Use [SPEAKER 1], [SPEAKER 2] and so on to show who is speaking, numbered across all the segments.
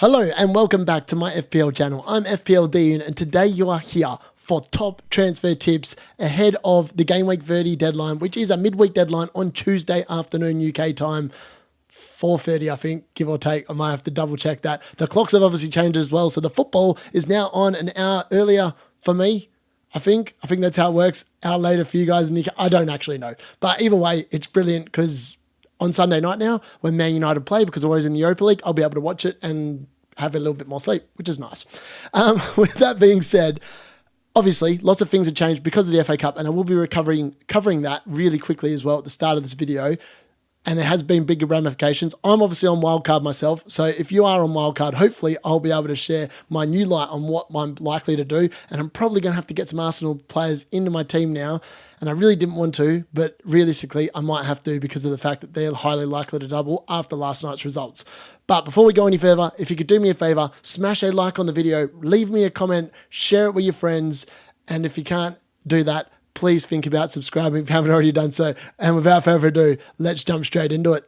[SPEAKER 1] Hello and welcome back to my FPL channel. I'm FPL Dean and today you are here for top transfer tips ahead of the Game Week 30 deadline, which is a midweek deadline on Tuesday afternoon UK time, 4:30 I think, give or take. I might have to double check that. The clocks have obviously changed as well, so the football is now on an hour earlier for me. I think that's how it works. Hour later for you guys in the UK. I don't actually know. But either way, it's brilliant because on Sunday night now, when Man United play, because we're always in the Europa League, I'll be able to watch it and have a little bit more sleep, which is nice. With that being said, obviously, lots of things have changed because of the FA Cup, and I will be covering that really quickly as well at the start of this video. And it has been bigger ramifications. I'm obviously on Wildcard myself, so if you are on Wildcard, hopefully I'll be able to share my new light on what I'm likely to do, and I'm probably going to have to get some Arsenal players into my team now, and I really didn't want to, but realistically I might have to because of the fact that they're highly likely to double after last night's results. But before we go any further, if you could do me a favor, smash a like on the video, leave me a comment, share it with your friends, and if you can't do that, please think about subscribing if you haven't already done so. And without further ado, let's jump straight into it.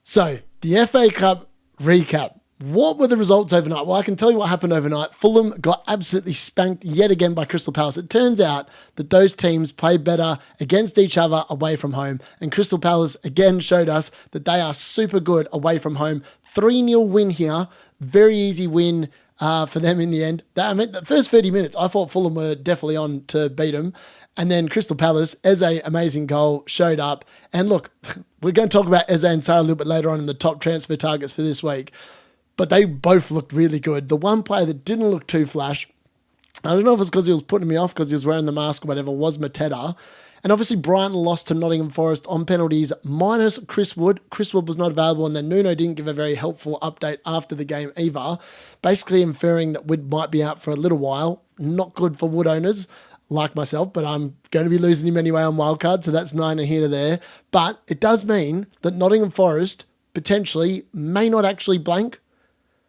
[SPEAKER 1] So, the FA Cup recap. What were the results overnight? Well, I can tell you what happened overnight. Fulham got absolutely spanked yet again by Crystal Palace. It turns out that those teams play better against each other away from home. And Crystal Palace again showed us that they are super good away from home. 3-0 win here. Very easy win for them in the end. The first 30 minutes, I thought Fulham were definitely on to beat them. And then Crystal Palace, Eze, amazing goal, showed up. And look, we're going to talk about Eze and Sarah a little bit later on in the top transfer targets for this week. But they both looked really good. The one player that didn't look too flash, I don't know if it's because he was putting me off because he was wearing the mask or whatever, was Mateta. And obviously Brighton lost to Nottingham Forest on penalties minus Chris Wood. Chris Wood was not available, and then Nuno didn't give a very helpful update after the game either, basically inferring that Wood might be out for a little while. Not good for Wood owners like myself, but I'm going to be losing him anyway on Wildcard, so that's neither here nor there. But it does mean that Nottingham Forest potentially may not actually blank.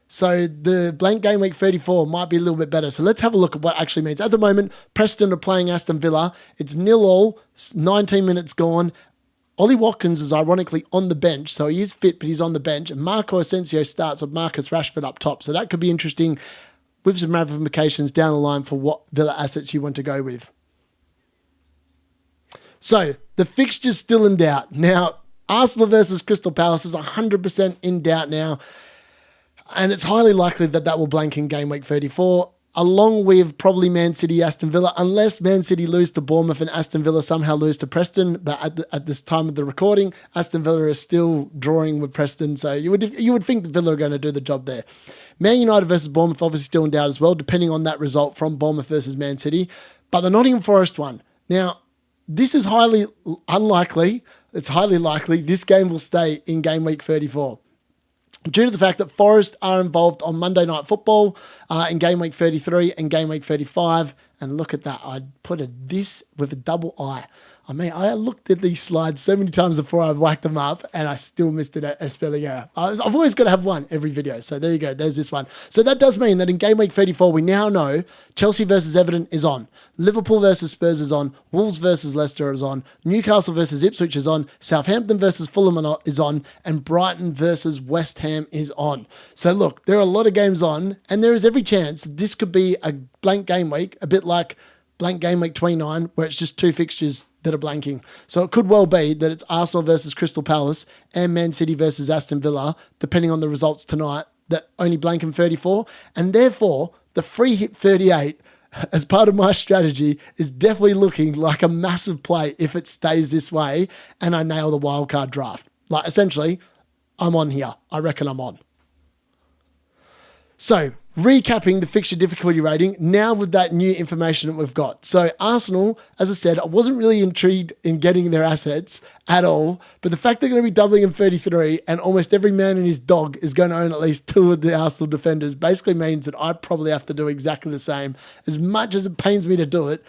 [SPEAKER 1] So the blank game week 34 might be a little bit better. So let's have a look at what it actually means. At the moment, Preston are playing Aston Villa. It's 0-0, 19 minutes gone. Ollie Watkins is ironically on the bench. So he is fit, but he's on the bench. And Marco Asensio starts with Marcus Rashford up top. So that could be interesting with some ramifications down the line for what Villa assets you want to go with. So the fixture's still in doubt. Now, Arsenal versus Crystal Palace is 100% in doubt now. And it's highly likely that that will blank in game week 34, along with probably Man City, Aston Villa, unless Man City lose to Bournemouth and Aston Villa somehow lose to Preston. But at this time of the recording, Aston Villa is still drawing with Preston. So you would think that Villa are going to do the job there. Man United versus Bournemouth obviously still in doubt as well, depending on that result from Bournemouth versus Man City. But the Nottingham Forest one. Now, this is highly unlikely. It's highly likely this game will stay in game week 34. Due to the fact that Forest are involved on Monday Night Football in Game Week 33 and Game Week 35. And look at that. I put this with a double I. I mean, I looked at these slides so many times before I whacked them up and I still missed a spelling error. I've always got to have one every video. So there you go. There's this one. So that does mean that in Game Week 34, we now know Chelsea versus Everton is on. Liverpool versus Spurs is on. Wolves versus Leicester is on. Newcastle versus Ipswich is on. Southampton versus Fulham is on. And Brighton versus West Ham is on. So look, there are a lot of games on and there is every chance this could be a blank game week, a bit like blank game week 29, where it's just two fixtures that are blanking. So it could well be that it's Arsenal versus Crystal Palace and Man City versus Aston Villa, depending on the results tonight, that only blank in 34. And therefore, the free hit 38, as part of my strategy, is definitely looking like a massive play if it stays this way and I nail the wildcard draft. Like, essentially, I'm on here. I reckon I'm on. So, recapping the fixture difficulty rating, now with that new information that we've got. So Arsenal, as I said, I wasn't really intrigued in getting their assets at all, but the fact they're going to be doubling in 33 and almost every man and his dog is going to own at least two of the Arsenal defenders basically means that I probably have to do exactly the same. As much as it pains me to do it,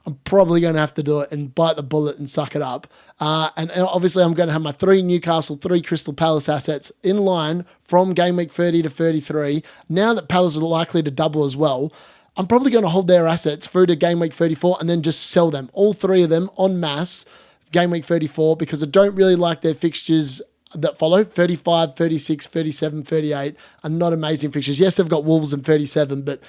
[SPEAKER 1] I'm probably going to have to do it and bite the bullet and suck it up. And obviously I'm going to have my 3 Newcastle, 3 Crystal Palace assets in line from game week 30 to 33. Now that Palace are likely to double as well, I'm probably going to hold their assets through to game week 34 and then just sell them, all three of them en masse, game week 34, because I don't really like their fixtures that follow. 35, 36, 37, 38 are not amazing fixtures. Yes, they've got Wolves in 37, but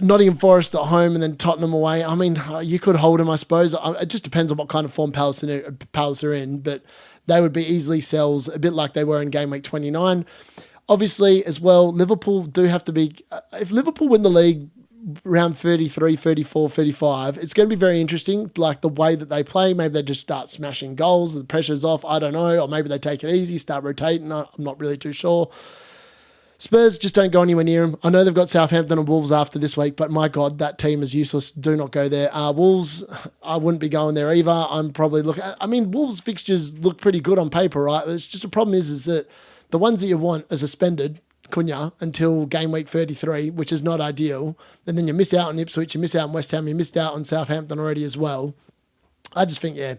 [SPEAKER 1] Nottingham Forest at home and then Tottenham away. I mean, you could hold them, I suppose. It just depends on what kind of form Palace are in, but they would be easily sells, a bit like they were in game week 29. Obviously, as well, Liverpool do have to be... if Liverpool win the league around 33, 34, 35, it's going to be very interesting, like the way that they play. Maybe they just start smashing goals, the pressure's off, I don't know, or maybe they take it easy, start rotating, I'm not really too sure. Spurs just don't go anywhere near them. I know they've got Southampton and Wolves after this week, but my God, that team is useless. Do not go there. Wolves, I wouldn't be going there either. I'm probably looking... I mean, Wolves fixtures look pretty good on paper, right? It's just a problem is that the ones that you want are suspended, Cunha, until game week 33, which is not ideal. And then you miss out on Ipswich, you miss out on West Ham, you missed out on Southampton already as well. I just think, yeah,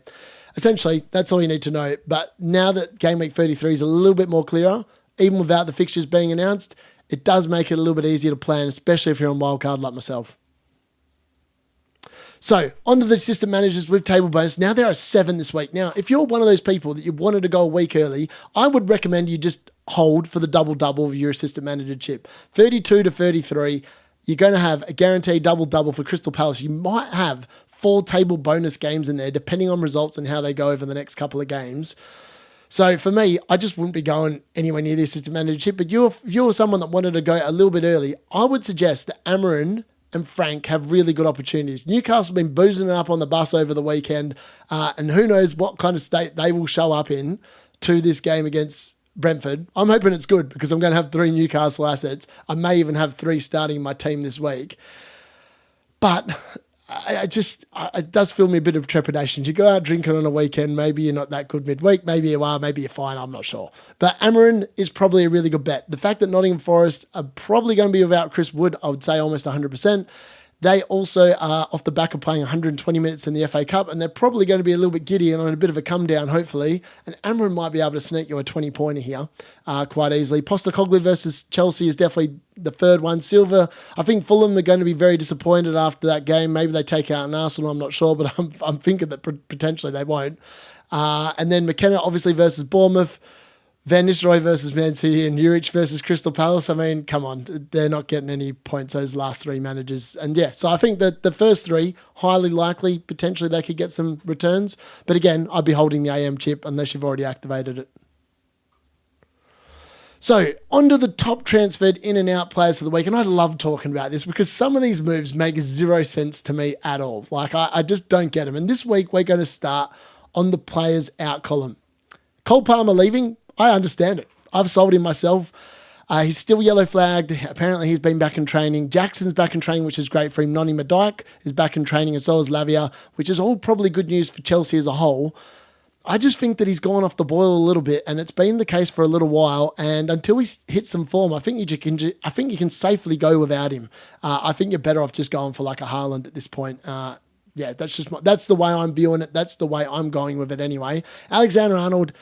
[SPEAKER 1] essentially, that's all you need to know. But now that game week 33 is a little bit more clearer, even without the fixtures being announced, it does make it a little bit easier to plan, especially if you're on wildcard like myself. So, onto the assistant managers with table bonus. Now there are 7 this week. Now, if you're one of those people that you wanted to go a week early, I would recommend you just hold for the double-double of your assistant manager chip. 32 to 33, you're going to have a guaranteed double-double for Crystal Palace. You might have 4 table bonus games in there, depending on results and how they go over the next couple of games. So for me, I just wouldn't be going anywhere near the assistant manager chip. But if you're someone that wanted to go a little bit early, I would suggest that Amarin and Frank have really good opportunities. Newcastle have been boozing it up on the bus over the weekend, and who knows what kind of state they will show up in to this game against Brentford. I'm hoping it's good because I'm going to have 3 Newcastle assets. I may even have 3 starting in my team this week. But it does fill me a bit of trepidation. You go out drinking on a weekend, maybe you're not that good midweek, maybe you are, maybe you're fine, I'm not sure. But Amarin is probably a really good bet. The fact that Nottingham Forest are probably going to be without Chris Wood, I would say almost 100%. They also are off the back of playing 120 minutes in the FA Cup, and they're probably going to be a little bit giddy and on a bit of a come down, hopefully. And Amarin might be able to sneak you a 20-pointer here quite easily. Postecoglou versus Chelsea is definitely the third one. Silva, I think Fulham are going to be very disappointed after that game. Maybe they take out an Arsenal, I'm not sure, but I'm thinking that potentially they won't. And then McKenna, obviously, versus Bournemouth. Van Nistelrooy versus Man City and Juric versus Crystal Palace. I mean, come on, they're not getting any points, those last 3 managers. And yeah, so I think that the first 3, highly likely, potentially they could get some returns. But again, I'd be holding the AM chip unless you've already activated it. So, onto the top transferred in and out players of the week. And I love talking about this because some of these moves make 0 sense to me at all. Like, I just don't get them. And this week, we're going to start on the players out column. Cole Palmer leaving. I understand it. I've sold him myself. He's still yellow flagged. Apparently he's been back in training. Jackson's back in training, which is great for him. Noni Madike is back in training, as well as Lavia, which is all probably good news for Chelsea as a whole. I just think that he's gone off the boil a little bit, and it's been the case for a little while. And until he hits some form, I think you can safely go without him. I think you're better off just going for like a Haaland at this point. Yeah, that's the way I'm viewing it. That's the way I'm going with it anyway. Alexander-Arnold,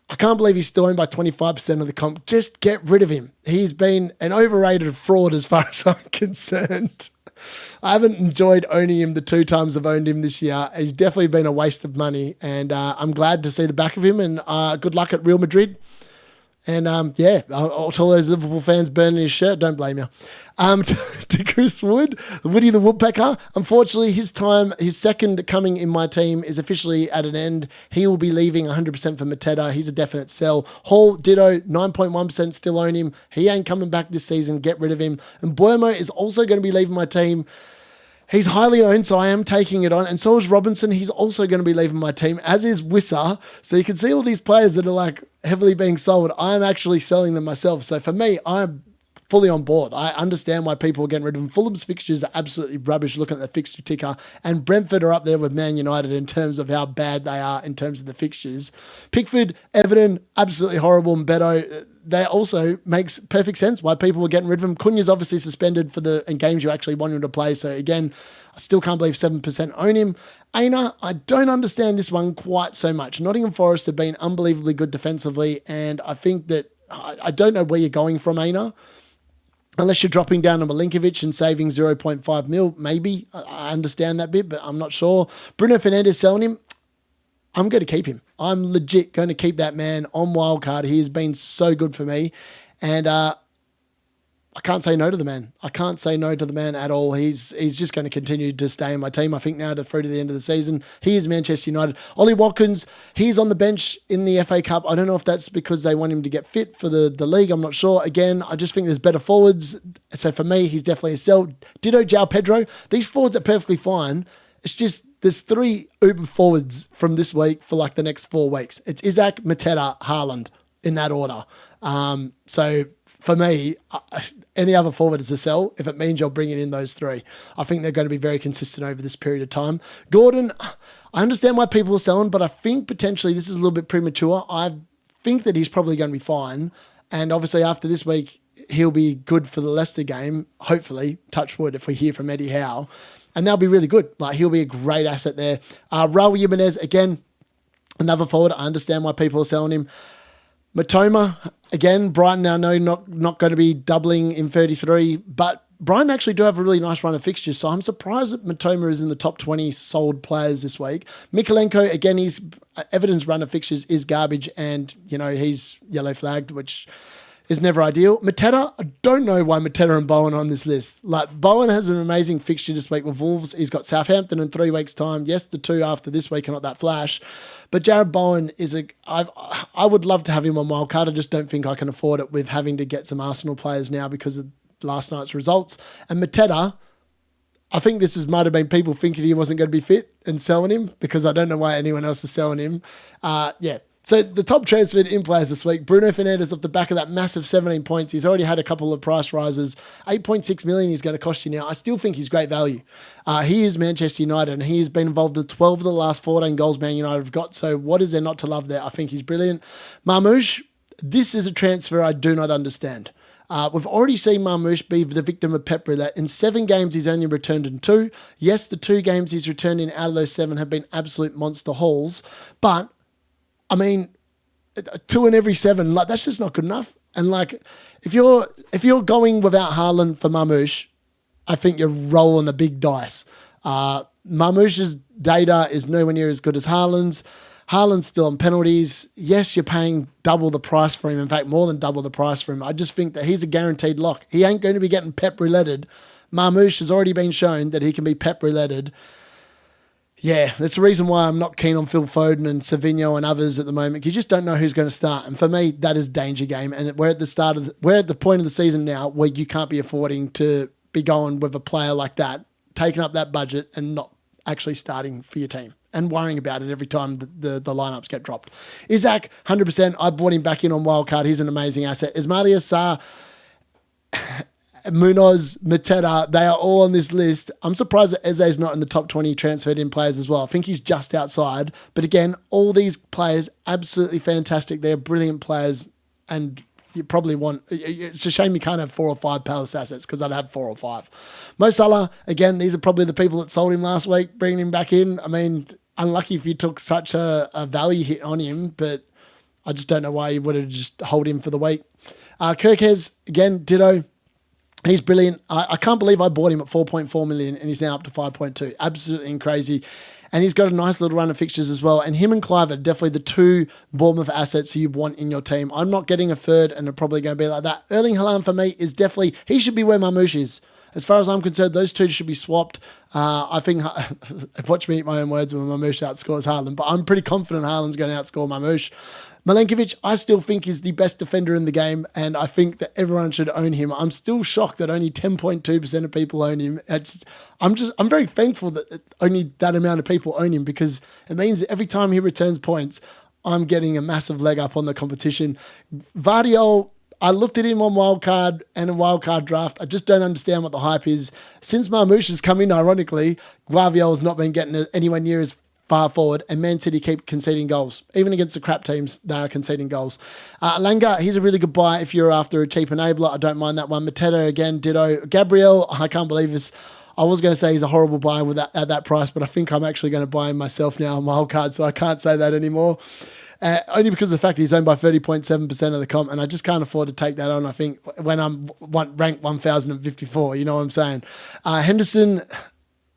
[SPEAKER 1] I can't believe he's still owned by 25% of the comp. Just get rid of him. He's been an overrated fraud as far as I'm concerned. I haven't enjoyed owning him the 2 times I've owned him this year. He's definitely been a waste of money, and I'm glad to see the back of him, and good luck at Real Madrid. And to all those Liverpool fans burning his shirt, don't blame you. To Chris Wood, Woody the Woodpecker. Unfortunately, his second coming in my team is officially at an end. He will be leaving 100% for Mateta. He's a definite sell. Hall, ditto, 9.1% still own him. He ain't coming back this season. Get rid of him. And Buemo is also going to be leaving my team. He's highly owned, so I am taking it on. And so is Robinson. He's also going to be leaving my team, as is Wissa. So you can see all these players that are like heavily being sold. I am actually selling them myself. So for me, I'm fully on board. I understand why people are getting rid of them. Fulham's fixtures are absolutely rubbish looking at the fixture ticker. And Brentford are up there with Man United in terms of how bad they are in terms of the fixtures. Pickford, Everton, absolutely horrible. And Beto, that also makes perfect sense why people were getting rid of him. Cunha's obviously suspended for the games you actually want him to play. So again, I still can't believe 7% own him. Aina, I don't understand this one quite so much. Nottingham Forest have been unbelievably good defensively, and I think that I don't know where you're going from Aina. Unless you're dropping down to Milinkovic and saving 0.5 mil, maybe. I understand that bit, but I'm not sure. Bruno Fernandes selling him. I'm going to keep him. I'm legit going to keep that man on wildcard. He has been so good for me. And I can't say no to the man. I can't say no to the man at all. He's just going to continue to stay in my team. I think now through to the end of the season. He is Manchester United. Ollie Watkins, he's on the bench in the FA Cup. I don't know if that's because they want him to get fit for the league. I'm not sure. Again, I just think there's better forwards. So for me, he's definitely a sell. Ditto João Pedro. These forwards are perfectly fine. It's just there's 3 Uber forwards from this week for like the next 4 weeks. It's Isaac, Mateta, Haaland in that order. So for me, any other forward is a sell if it means you're bringing in those 3. I think they're going to be very consistent over this period of time. Gordon, I understand why people are selling, but I think potentially this is a little bit premature. I think that he's probably going to be fine. And obviously after this week, he'll be good for the Leicester game, hopefully, touch wood, if we hear from Eddie Howe. And they'll be really good. Like, he'll be a great asset there. Raul Jimenez, again, another forward. I understand why people are selling him. Matoma, again, Brighton now know not going to be doubling in 33, but Brighton actually do have a really nice run of fixtures, so I'm surprised that Matoma is in the top 20 sold players this week. Mikolenko, again, his Everton's run of fixtures is garbage, and, he's yellow flagged, which is never ideal. Mateta, I don't know why Mateta and Bowen are on this list. Like, Bowen has an amazing fixture this week with Wolves. He's got Southampton in 3 weeks' time. Yes, the 2 after this week are not that flash. But Jared Bowen is I would love to have him on wildcard. I just don't think I can afford it with having to get some Arsenal players now because of last night's results. And Mateta, I think this might have been people thinking he wasn't going to be fit and selling him because I don't know why anyone else is selling him. So the top transferred in players this week, Bruno Fernandes off the back of that massive 17 points. He's already had a couple of price rises. 8.6 million he's going to cost you now. I still think he's great value. He is Manchester United and he has been involved in 12 of the last 14 goals Man United have got. So what is there not to love there? I think he's brilliant. Marmoush, this is a transfer I do not understand. We've already seen Marmoush be the victim of Pep Roulette. In 7 games, he's only returned in 2. Yes, the 2 games he's returned in out of those 7 have been absolute monster hauls. But, 2 in every 7, like, that's just not good enough. And, like, if you're going without Haaland for Marmoush, I think you're rolling a big dice. Marmoush's data is nowhere near as good as Haaland's. Haaland's still on penalties. Yes, you're paying double the price for him. In fact, more than double the price for him. I just think that he's a guaranteed lock. He ain't going to be getting Pep rouletted. Marmoush has already been shown that he can be Pep rouletted. Yeah, that's the reason why I'm not keen on Phil Foden and Savinho and others at the moment. You just don't know who's going to start. And for me, that is danger game. And we're at the point of the season now where you can't be affording to be going with a player like that, taking up that budget and not actually starting for your team and worrying about it every time the lineups get dropped. Isaac, 100%. I brought him back in on wildcard. He's an amazing asset. Ismaila Sarr, Munoz, Mateta, they are all on this list. I'm surprised that Eze's not in the top 20 transferred in players as well. I think he's just outside. But again, all these players, absolutely fantastic. They're brilliant players and you probably want... It's a shame you can't have 4 or 5 Palace assets because I'd have 4 or 5. Mo Salah, again, these are probably the people that sold him last week, bringing him back in. Unlucky if you took such a value hit on him, but I just don't know why you would have just hold him for the week. Kirkes, again, ditto. He's brilliant. I can't believe I bought him at 4.4 million and he's now up to 5.2. Absolutely crazy. And he's got a nice little run of fixtures as well. And him and Clive are definitely the 2 Bournemouth assets you want in your team. I'm not getting a third and they're probably going to be like that. Erling Haaland for me is definitely, he should be where Marmoush is. As far as I'm concerned, those 2 should be swapped. I think, watch me eat my own words when Marmoush outscores Haaland, but I'm pretty confident Haaland's going to outscore Marmoush. Milinkovic, I still think is the best defender in the game, and I think that everyone should own him. I'm still shocked that only 10.2% of people own him. I'm very thankful that only that amount of people own him because it means that every time he returns points, I'm getting a massive leg up on the competition. Vardiol, I looked at him on Wildcard and a Wildcard draft. I just don't understand what the hype is. Since Marmoush has come in, ironically, Guardiola has not been getting anywhere near as far forward, and Man City keep conceding goals. Even against the crap teams, they are conceding goals. Langa, he's a really good buy if you're after a cheap enabler. I don't mind that one. Mateta, again, ditto. Gabriel, I can't believe this. I was going to say he's a horrible buy at that price, but I think I'm actually going to buy him myself now on Wildcard, so I can't say that anymore. only because of the fact that he's owned by 30.7% of the comp, and I just can't afford to take that on, I think, when I'm ranked 1,054, you know what I'm saying? Henderson,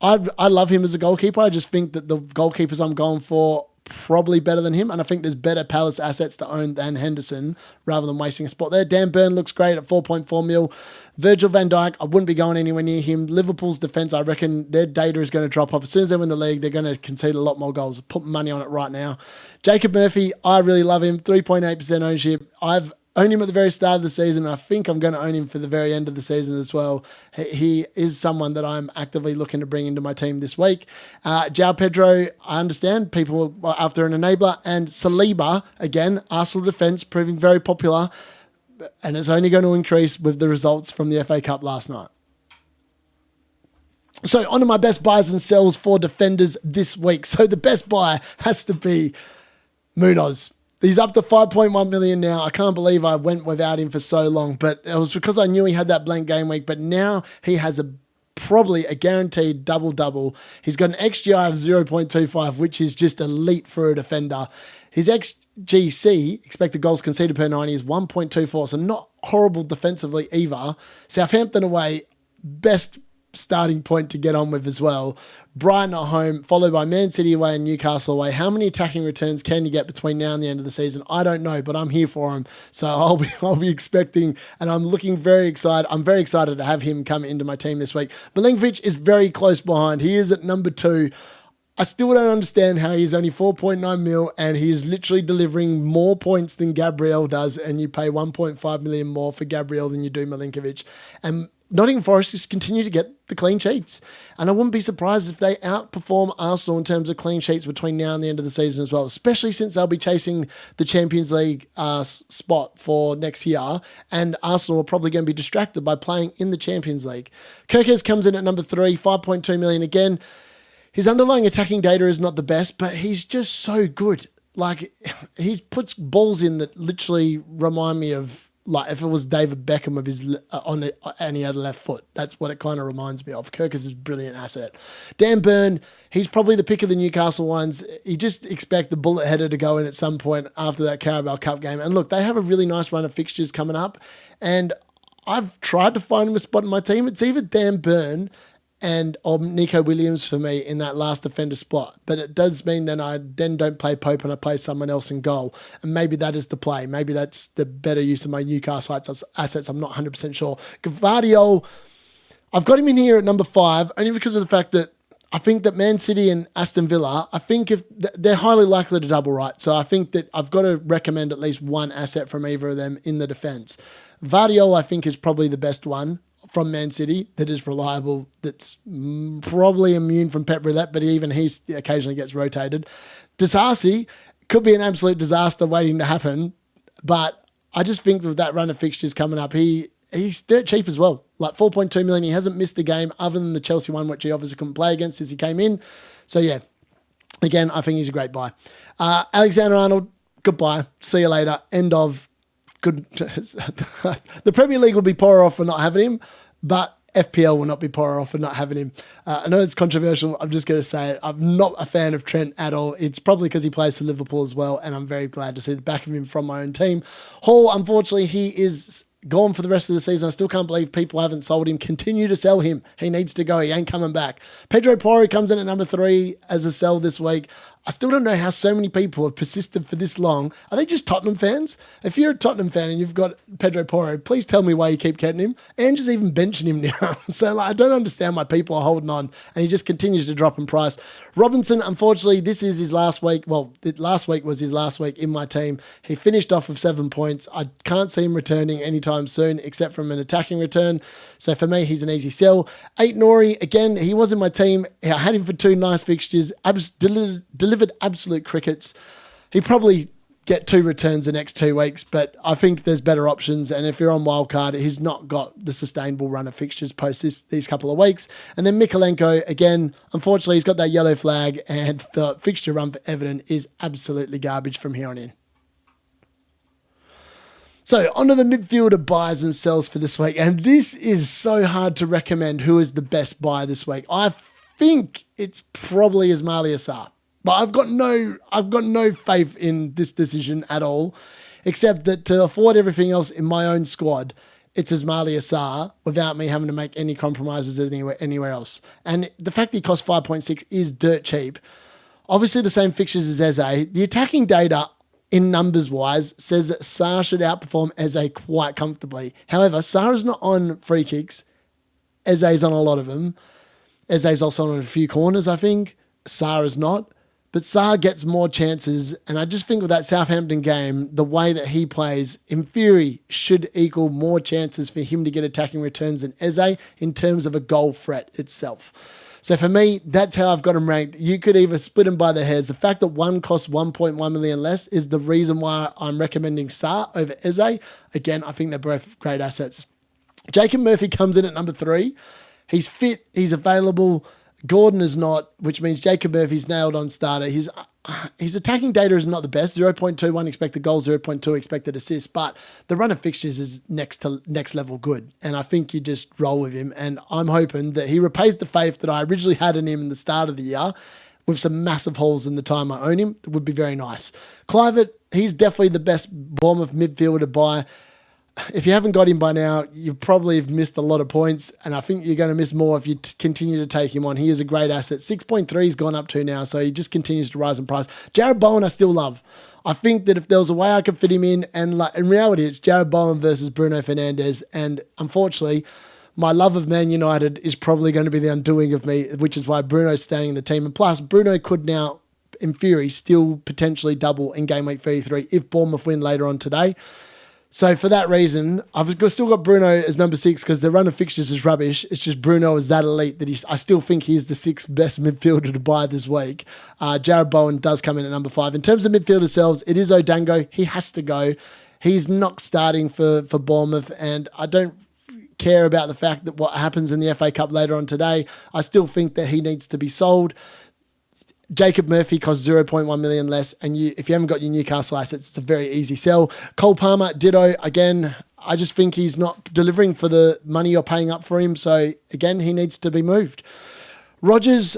[SPEAKER 1] I love him as a goalkeeper. I just think that the goalkeepers I'm going for probably better than him, and I think there's better Palace assets to own than Henderson rather than wasting a spot there. Dan Burn looks great at 4.4 mil. Virgil van Dijk, I wouldn't be going anywhere near him. Liverpool's defence, I reckon their data is going to drop off. As soon as they win the league, they're going to concede a lot more goals. Put money on it right now. Jacob Murphy, I really love him. 3.8% ownership. I've owned him at the very start of the season. I think I'm going to own him for the very end of the season as well. He is someone that I'm actively looking to bring into my team this week. João Pedro, I understand people are after an enabler. And Saliba, again, Arsenal defence proving very popular. And it's only going to increase with the results from the FA Cup last night. So on to my best buys and sells for defenders this week. So the best buy has to be Munoz. He's up to 5.1 million now. I can't believe I went without him for so long, but it was because I knew he had that blank game week, but now he has probably a guaranteed double-double. He's got an XGI of 0.25, which is just elite for a defender. His XGC, expected goals conceded per 90, is 1.24, so not horrible defensively either. Southampton away, best starting point to get on with as well. Brighton at home, followed by Man City away and Newcastle away. How many attacking returns can you get between now and the end of the season? I don't know, but I'm here for him. So I'll be expecting, and I'm looking very excited. I'm very excited to have him come into my team this week. Milinkovic is very close behind. He is at number 2. I still don't understand how he's only 4.9 mil and he is literally delivering more points than Gabriel does, and you pay 1.5 million more for Gabriel than you do Milinkovic. And Nottingham Forest just continue to get the clean sheets. And I wouldn't be surprised if they outperform Arsenal in terms of clean sheets between now and the end of the season as well, especially since they'll be chasing the Champions League spot for next year. And Arsenal are probably going to be distracted by playing in the Champions League. Kirkes comes in at number 3, 5.2 million. Again, his underlying attacking data is not the best, but he's just so good. Like, he puts balls in that literally remind me of, like, if it was David Beckham with his and he had a left foot. That's what it kind of reminds me of. Kirkes is a brilliant asset. Dan Burn, he's probably the pick of the Newcastle ones. You just expect the bullet header to go in at some point after that Carabao Cup game. And look, they have a really nice run of fixtures coming up. And I've tried to find him a spot in my team. It's either Dan Burn or Nico Williams for me in that last defender spot. But it does mean that I then don't play Pope and I play someone else in goal. And maybe that is the play. Maybe that's the better use of my Newcastle assets. I'm not 100% sure. Gvardiol, I've got him in here at number 5, only because of the fact that I think that Man City and Aston Villa, I think if they're highly likely to double, right? So I think that I've got to recommend at least one asset from either of them in the defence. Gvardiol, I think, is probably the best one from Man City that is reliable, that's probably immune from Pep Roulette, but even he occasionally gets rotated. Disasi could be an absolute disaster waiting to happen, but I just think with that run of fixtures coming up, he's dirt cheap as well. Like 4.2 million, he hasn't missed a game other than the Chelsea one, which he obviously couldn't play against since he came in. So yeah, again, I think he's a great buy. Alexander-Arnold, goodbye. See you later. End of. Good. The Premier League will be poorer off for not having him, but FPL will not be poorer off for not having him. I know it's controversial. I'm just going to say it. I'm not a fan of Trent at all. It's probably because he plays for Liverpool as well, and I'm very glad to see the back of him from my own team. Hall, unfortunately, he is gone for the rest of the season. I still can't believe people haven't sold him. Continue to sell him. He needs to go. He ain't coming back. Pedro Porro comes in at number 3 as a sell this week. I still don't know how so many people have persisted for this long. Are they just Tottenham fans? If you're a Tottenham fan and you've got Pedro Porro, please tell me why you keep getting him. And just even benching him now. So I don't understand why people are holding on, and he just continues to drop in price. Robinson, unfortunately, this is his last week. Well, last week was his last week in my team. He finished off with 7 points. I can't see him returning anytime soon, except from an attacking return. So for me, he's an easy sell. 8 Nori, again, he was in my team. I had him for 2 nice fixtures. Delivered absolute crickets. He probably get 2 returns the next 2 weeks, but I think there's better options. And if you're on Wildcard, he's not got the sustainable run of fixtures post these couple of weeks. And then Mikolenko, again, unfortunately, he's got that yellow flag, and the fixture run for Everton is absolutely garbage from here on in. So onto the midfielder buys and sells for this week. And this is so hard to recommend who is the best buy this week. I think it's probably Ismaila Sarr. But I've got no faith in this decision at all, except that to afford everything else in my own squad, it's Ismaila Sarr without me having to make any compromises anywhere else. And the fact that he costs 5.6 is dirt cheap. Obviously, the same fixtures as Eze. The attacking data in numbers-wise says that Sarr should outperform Eze quite comfortably. However, Sarr is not on free kicks. Eze's on a lot of them. Eze's also on a few corners, I think. Sarr is not. But Sarr gets more chances, and I just think with that Southampton game, the way that he plays, in theory, should equal more chances for him to get attacking returns than Eze in terms of a goal threat itself. So for me, that's how I've got him ranked. You could either split them by the hairs. The fact that one costs 1.1 million less is the reason why I'm recommending Sarr over Eze. Again, I think they're both great assets. Jacob Murphy comes in at number 3. He's fit, he's available. Gordon is not, which means Jacob Murphy's nailed on starter. His attacking data is not the best. 0.21 expected goals, 0.2 expected assists, but the run of fixtures is next level good. And I think you just roll with him. And I'm hoping that he repays the faith that I originally had in him in the start of the year with some massive hauls in the time I own him. It would be very nice. Clivert, he's definitely the best Bournemouth midfielder to buy. If you haven't got him by now, you probably have missed a lot of points, and I think you're going to miss more if you continue to take him on. He is a great asset. 6.3 he's gone up to now, so he just continues to rise in price. Jared Bowen I still love. I think that if there was a way I could fit him in, and in reality it's Jared Bowen versus Bruno Fernandes, and unfortunately my love of Man United is probably going to be the undoing of me, which is why Bruno's staying in the team. And plus, Bruno could now, in theory, still potentially double in game week 33 if Bournemouth win later on today. So for that reason, I've still got Bruno as number 6 because the run of fixtures is rubbish. It's just Bruno is that elite that I still think he's the 6th best midfielder to buy this week. Jared Bowen does come in at number 5. In terms of midfielder sells, it is Odango. He has to go. He's not starting for Bournemouth, and I don't care about the fact that what happens in the FA Cup later on today. I still think that he needs to be sold. Jacob Murphy costs 0.1 million less, and if you haven't got your Newcastle assets, it's a very easy sell. Cole Palmer, ditto. Again, I just think he's not delivering for the money you're paying up for him, so again, he needs to be moved. Rodgers,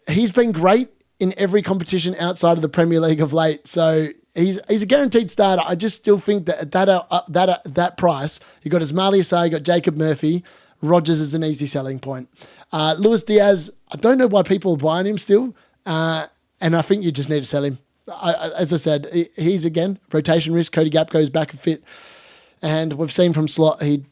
[SPEAKER 1] he's been great in every competition outside of the Premier League of late, so he's a guaranteed starter. I just still think that at that price, you got Ismaila Sarr, you got Jacob Murphy. Rodgers is an easy selling point. Luis Diaz, I don't know why people are buying him still. And I think you just need to sell him. As I said, he's again rotation risk. Cody Gakpo's back and fit, and we've seen from slot he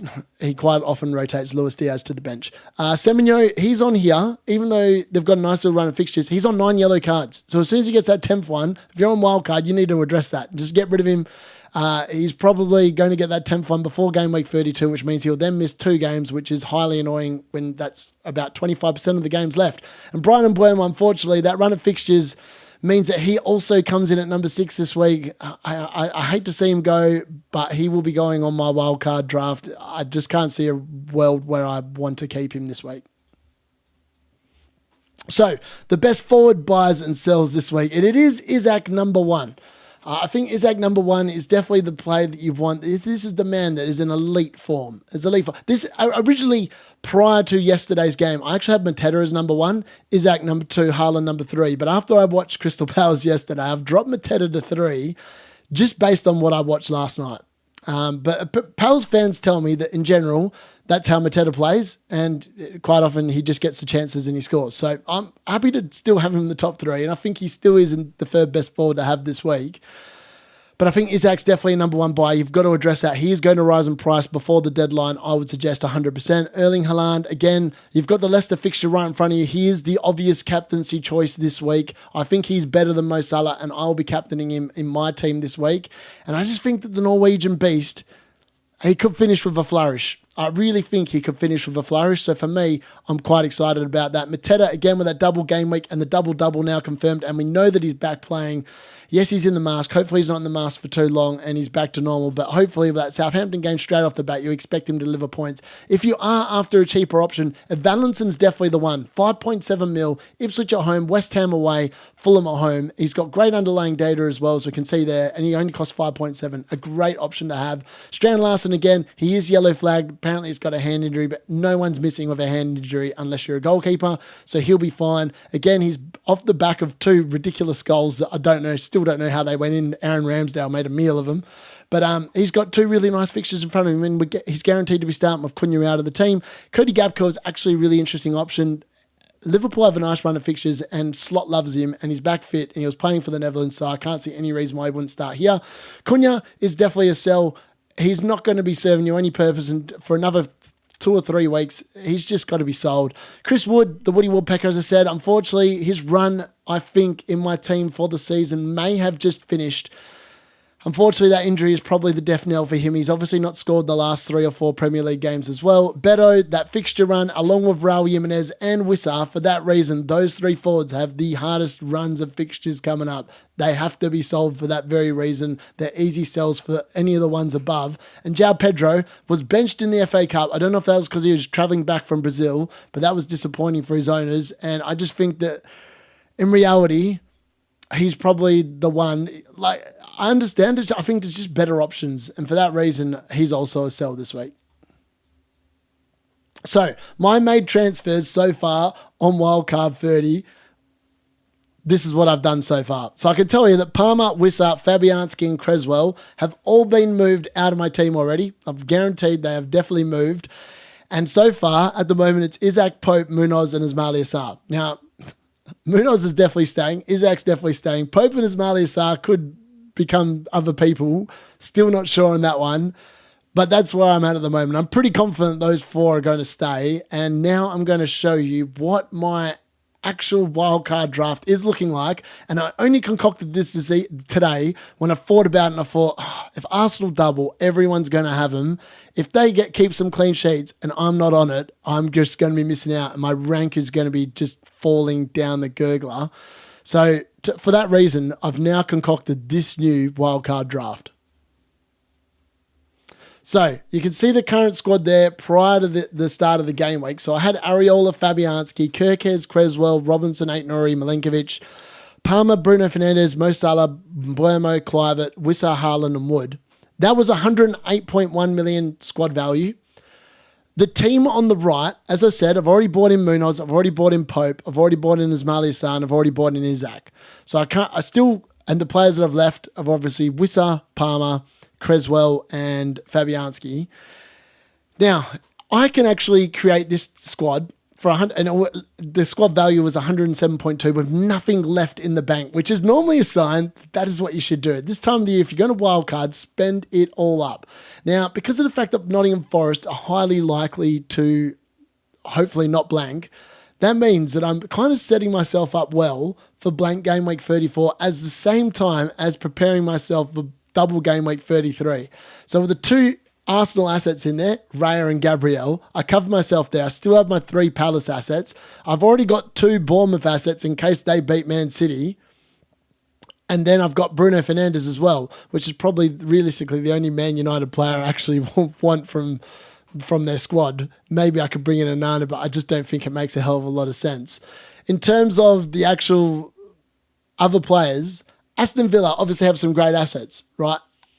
[SPEAKER 1] quite often rotates Luis Diaz to the bench. Semenyo, he's on here, even though they've got a nice little run of fixtures. He's on 9 yellow cards, so as soon as he gets that 10th one, if you're on Wildcard, you need to address that. Just get rid of him. He's probably going to get that 10th one before game week 32, which means he'll then miss 2 games, which is highly annoying when that's about 25% of the games left. And Brian Mbeumo, unfortunately, that run of fixtures means that he also comes in at number 6 this week. I hate to see him go, but he will be going on my wildcard draft. I just can't see a world where I want to keep him this week. So, the best forward buys and sells this week, and it is Isaac number 1. I think Isaac number 1 is definitely the player that you want. This is the man that is in elite form. It's elite form. This originally, prior to yesterday's game, I actually had Mateta as number 1, Isaac number 2, Haaland number 3. But after I watched Crystal Palace yesterday, I've dropped Mateta to 3 just based on what I watched last night. But Palace fans tell me that in general, that's how Mateta plays, and quite often he just gets the chances and he scores. So I'm happy to still have him in the top 3, and I think he still is in the third best forward to have this week. But I think Isaac's definitely a number 1 buy. You've got to address that. He is going to rise in price before the deadline. I would suggest 100%. Erling Haaland, again, you've got the Leicester fixture right in front of you. He is the obvious captaincy choice this week. I think he's better than Mo Salah, and I'll be captaining him in my team this week. And I just think that the Norwegian beast, he could finish with a flourish. I really think he could finish with a flourish. So for me, I'm quite excited about that. Mateta, again, with that double game week and the double-double now confirmed, and we know that he's back playing. Yes, he's in the mask. Hopefully he's not in the mask for too long and he's back to normal. But hopefully with that Southampton game straight off the bat, you expect him to deliver points. If you are after a cheaper option, Valinson's definitely the one. 5.7 mil, Ipswich at home, West Ham away, Fulham at home. He's got great underlying data as well, as we can see there, and he only costs 5.7. A great option to have. Strand Larson, again, he is yellow flagged. Apparently he's got a hand injury, but no one's missing with a hand injury unless you're a goalkeeper. So he'll be fine. Again, he's off the back of 2 ridiculous goals that still don't know how they went in. Aaron Ramsdale made a meal of them. But he's got 2 really nice fixtures in front of him, and he's guaranteed to be starting with Cunha out of the team. Cody Gakpo is actually a really interesting option. Liverpool have a nice run of fixtures, and Slot loves him, and he's back fit, and he was playing for the Netherlands, so I can't see any reason why he wouldn't start here. Cunha is definitely a sell. He's not going to be serving you any purpose, and for another 2 or 3 weeks, he's just got to be sold. Chris Wood, the Woody Woodpecker, as I said, unfortunately, his run, I think, in my team for the season may have just finished. Unfortunately, that injury is probably the death knell for him. He's obviously not scored the last 3 or 4 Premier League games as well. Beto, that fixture run, along with Raul Jimenez and Wissa, for that reason, those 3 forwards have the hardest runs of fixtures coming up. They have to be sold for that very reason. They're easy sells for any of the ones above. And João Pedro was benched in the FA Cup. I don't know if that was because he was travelling back from Brazil, but that was disappointing for his owners. And I just think that in reality, he's probably the one. Like, I understand it. I think there's just better options. And for that reason, he's also a sell this week. So, my made transfers so far on Wildcard 30, this is what I've done so far. So, I can tell you that Palmer, Wissa, Fabianski, and Creswell have all been moved out of my team already. I've guaranteed they have definitely moved. And so far, at the moment, it's Isaac, Pope, Munoz, and Ismail Assar. Now, Munoz is definitely staying. Isaac's definitely staying. Pope and Ismail Assar could become other people. Still not sure on that one. But that's where I'm at the moment. I'm pretty confident those 4 are going to stay. And now I'm going to show you what my actual wildcard draft is looking like. And I only concocted this today when I thought about it, and I thought, if Arsenal double, everyone's going to have them. If they keep some clean sheets and I'm not on it, I'm just going to be missing out, and my rank is going to be just falling down the gurgler. So for that reason, I've now concocted this new wildcard draft. So you can see the current squad there prior to the start of the game week. So I had Areola, Fabianski, Kirkes, Creswell, Robinson, Aitnori, Milenkovic, Palmer, Bruno Fernandes, Mo Salah, Buemo, Kluivert, Wissa, Haaland, and Wood. That was 108.1 million squad value. The team on the right, as I said, I've already bought in Munoz, I've already bought in Pope, I've already bought in Ismail Assar, I've already bought in Isaac. So and the players that I've left are obviously Wissa, Palmer, Creswell, and Fabianski. Now, I can actually create this squad for and the squad value was 107.2 with nothing left in the bank, which is normally a sign that is what you should do. At this time of the year, if you're going to wildcard, spend it all up. Now, because of the fact that Nottingham Forest are highly likely to hopefully not blank, that means that I'm kind of setting myself up well for blank game week 34 at the same time as preparing myself for double game week 33. So with the 2 Arsenal assets in there, Raya and Gabriel, I cover myself there. I still have my 3 Palace assets. I've already got 2 Bournemouth assets in case they beat Man City. And then I've got Bruno Fernandes as well, which is probably realistically the only Man United player I actually want from their squad. Maybe I could bring in Onana, but I just don't think it makes a hell of a lot of sense. In terms of the actual other players, Aston Villa obviously have some great assets, right?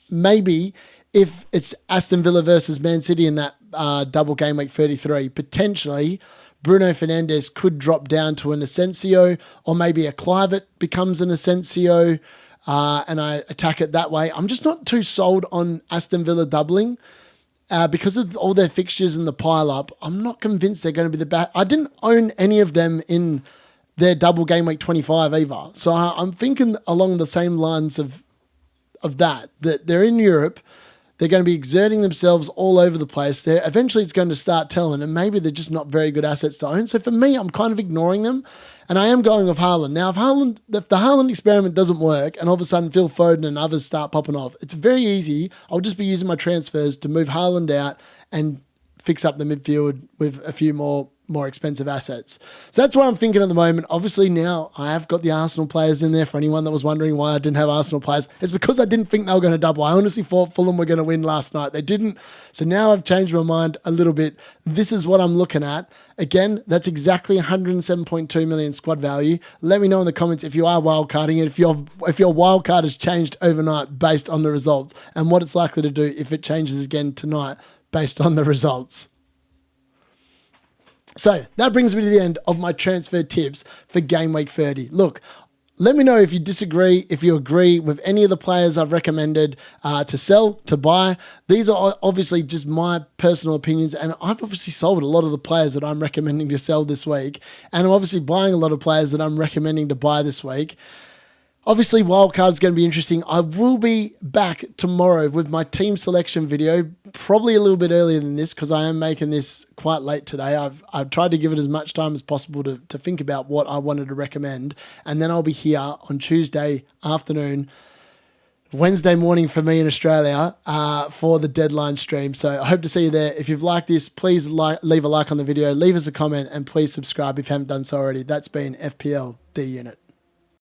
[SPEAKER 1] Maybe if it's Aston Villa versus Man City in that double game week 33, potentially Bruno Fernandes could drop down to an Asensio, or maybe a Kluivert becomes an Asensio, and I attack it that way. I'm just not too sold on Aston Villa doubling. Because of all their fixtures and the pile-up, I'm not convinced they're going to be the best. I didn't own any of them in their double game week 25 either. So I'm thinking along the same lines of that they're in Europe. They're going to be exerting themselves all over the place. Eventually it's going to start telling, and maybe they're just not very good assets to own. So for me, I'm kind of ignoring them, and I am going with Haaland. Now, if the Haaland experiment doesn't work, and all of a sudden Phil Foden and others start popping off, it's very easy. I'll just be using my transfers to move Haaland out and fix up the midfield with a few more expensive assets. So that's what I'm thinking at the moment. Obviously now I have got the Arsenal players in there. For anyone that was wondering why I didn't have Arsenal players, it's because I didn't think they were going to double. I honestly thought Fulham were going to win last night. They didn't. So now I've changed my mind a little bit. This is what I'm looking at. Again, that's exactly 107.2 million squad value. Let me know in the comments if you are wildcarding it, if your wildcard has changed overnight based on the results, and what it's likely to do if it changes again tonight based on the results. So that brings me to the end of my transfer tips for Game Week 30. Look, let me know if you disagree, if you agree with any of the players I've recommended to sell, to buy. These are obviously just my personal opinions, and I've obviously sold a lot of the players that I'm recommending to sell this week, and I'm obviously buying a lot of players that I'm recommending to buy this week. Obviously, Wildcard is going to be interesting. I will be back tomorrow with my team selection video, probably a little bit earlier than this because I am making this quite late today. I've tried to give it as much time as possible to think about what I wanted to recommend. And then I'll be here on Tuesday afternoon, Wednesday morning for me in Australia for the deadline stream. So I hope to see you there. If you've liked this, please leave a like on the video, leave us a comment, and please subscribe if you haven't done so already. That's been FPL, the unit.